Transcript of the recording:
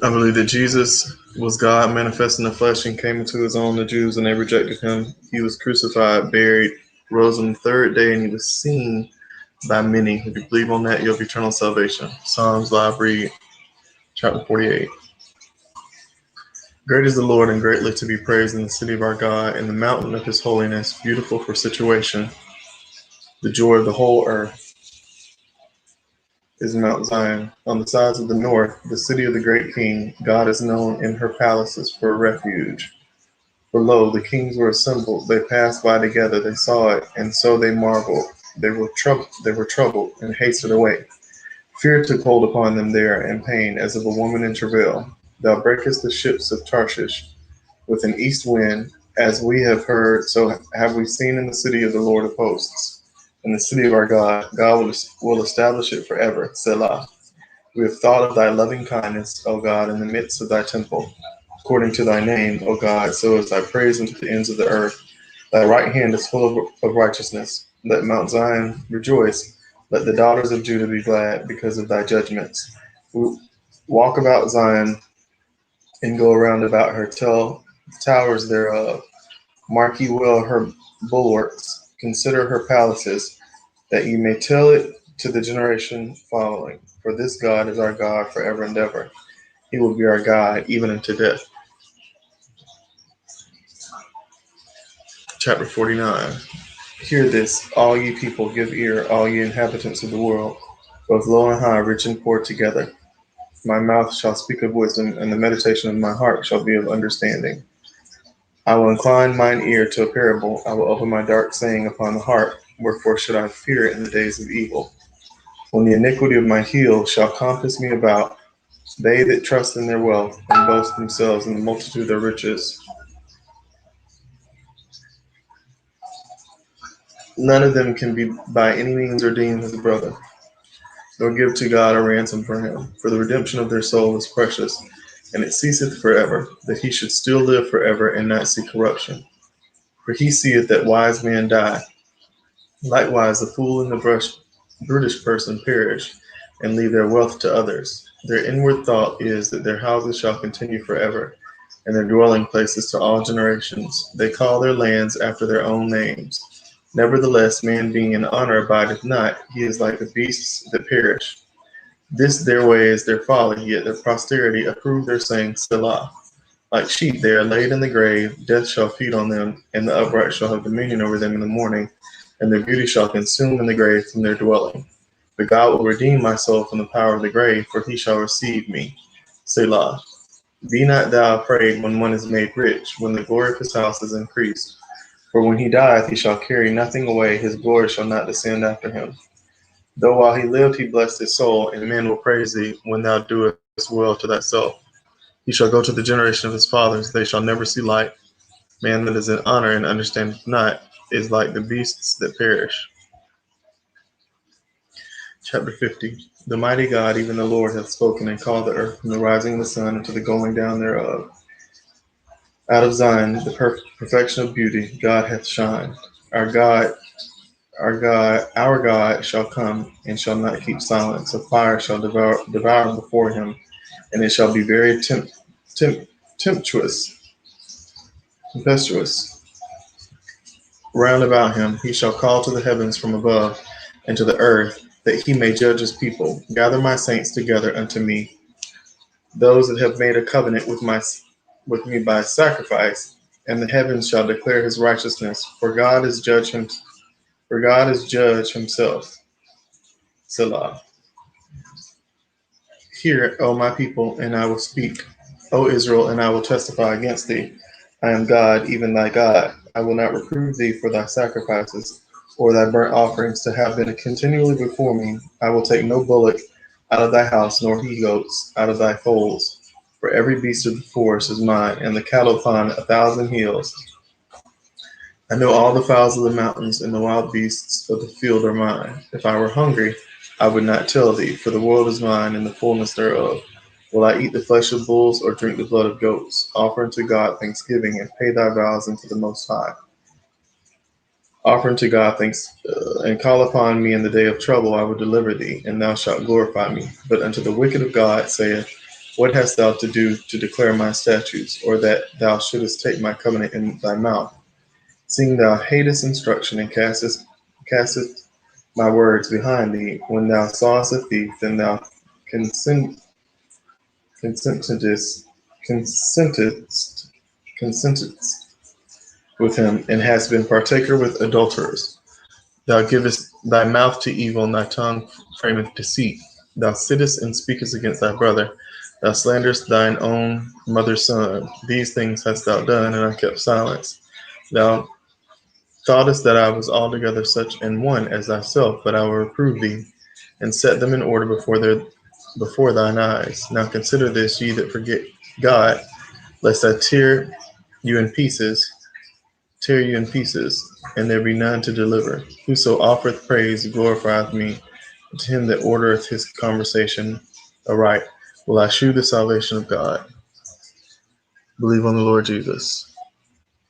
I believe that Jesus was God manifest in the flesh and came into his own, the Jews, and they rejected him. He was crucified, buried, rose on the third day, and he was seen by many. If you believe on that, you have eternal salvation. Psalms Live Read, chapter 48. Great is the Lord and greatly to be praised in the city of our God, in the mountain of his holiness, beautiful for situation. The joy of the whole earth is Mount Zion. On the sides of the north, the city of the great king, God is known in her palaces for refuge. For lo, the kings were assembled, they passed by together, they saw it, and so they marveled. They were troubled and hasted away. Fear took hold upon them there, and pain, as of a woman in travail. Thou breakest the ships of Tarshish with an east wind, as we have heard, so have we seen in the city of the Lord of hosts. In the city of our God, God will establish it forever. Selah. We have thought of thy loving kindness, O God, in the midst of thy temple. According to thy name, O God, so is thy praise unto the ends of the earth. Thy right hand is full of righteousness. Let Mount Zion rejoice. Let the daughters of Judah be glad because of thy judgments. Walk about Zion and go around about her. Tell the towers thereof. Mark ye well her bulwarks. Consider her palaces, that ye may tell it to the generation following. For this God is our God forever and ever. He will be our God even unto death. Chapter 49. Hear this, all ye people, give ear, all ye inhabitants of the world, both low and high, rich and poor together. My mouth shall speak of wisdom, and the meditation of my heart shall be of understanding. I will incline mine ear to a parable, I will open my dark saying upon the heart. Wherefore should I fear in the days of evil? When the iniquity of my heel shall compass me about, they that trust in their wealth, and boast themselves in the multitude of their riches. None of them can be by any means redeem his brother, nor give to God a ransom for him. For the redemption of their soul is precious, and it ceaseth forever, that he should still live forever and not see corruption. For he seeth that wise men die. Likewise the fool and the brutish person perish, and leave their wealth to others. Their inward thought is that their houses shall continue forever, and their dwelling places to all generations. They call their lands after their own names. Nevertheless, man being in honor abideth not, he is like the beasts that perish. This their way is their folly, yet their posterity approve their saying, Selah. Like sheep they are laid in the grave, death shall feed on them, and the upright shall have dominion over them in the morning, and their beauty shall consume in the grave from their dwelling. But God will redeem my soul from the power of the grave, for he shall receive me. Selah. Be not thou afraid when one is made rich, when the glory of his house is increased. For when he dieth, he shall carry nothing away, his glory shall not descend after him. Though while he lived, he blessed his soul, and men will praise thee when thou doest well to thyself. He shall go to the generation of his fathers, they shall never see light. Man that is in honor and understandeth not is like the beasts that perish. Chapter 50. The mighty God, even the Lord, hath spoken and called the earth from the rising of the sun unto the going down thereof. Out of Zion, the perfection of beauty, God hath shined. Our God shall come and shall not keep silence. A fire shall devour before him, and it shall be very tempestuous round about him. He shall call to the heavens from above, and to the earth, that he may judge his people. Gather my saints together unto me, those that have made a covenant with me by sacrifice, and the heavens shall declare his righteousness. For God is judge himself. Selah. Hear, O my people, and I will speak. O Israel, and I will testify against thee. I am God, even thy God. I will not reprove thee for thy sacrifices, or thy burnt offerings to have been continually before me. I will take no bullock out of thy house, nor he goats out of thy folds. For every beast of the forest is mine, and the cattle upon 1,000 hills. I know all the fowls of the mountains, and the wild beasts of the field are mine. If I were hungry, I would not tell thee, for the world is mine, and the fullness thereof. Will I eat the flesh of bulls, or drink the blood of goats? Offer unto God thanksgiving, and pay thy vows unto the Most High. Offer unto God thanks, and call upon me in the day of trouble. I will deliver thee, and thou shalt glorify me. But unto the wicked of God saith, What hast thou to do to declare my statutes, or that thou shouldest take my covenant in thy mouth? Seeing thou hatest instruction and castest my words behind thee, when thou sawest a thief, then thou consent, consentedst, consentedst, consentedst with him, and hast been partaker with adulterers. Thou givest thy mouth to evil, and thy tongue frameth deceit. Thou sittest and speakest against thy brother. Thou slanderest thine own mother's son. These things hast thou done, and I kept silence. Thou thoughtest that I was altogether such an one as thyself, but I will reprove thee, and set them in order before thine eyes. Now consider this, ye that forget God, lest I tear you in pieces, and there be none to deliver. Whoso offereth praise glorifieth me. And to him that ordereth his conversation aright will I shew the salvation of God. Believe on the Lord Jesus.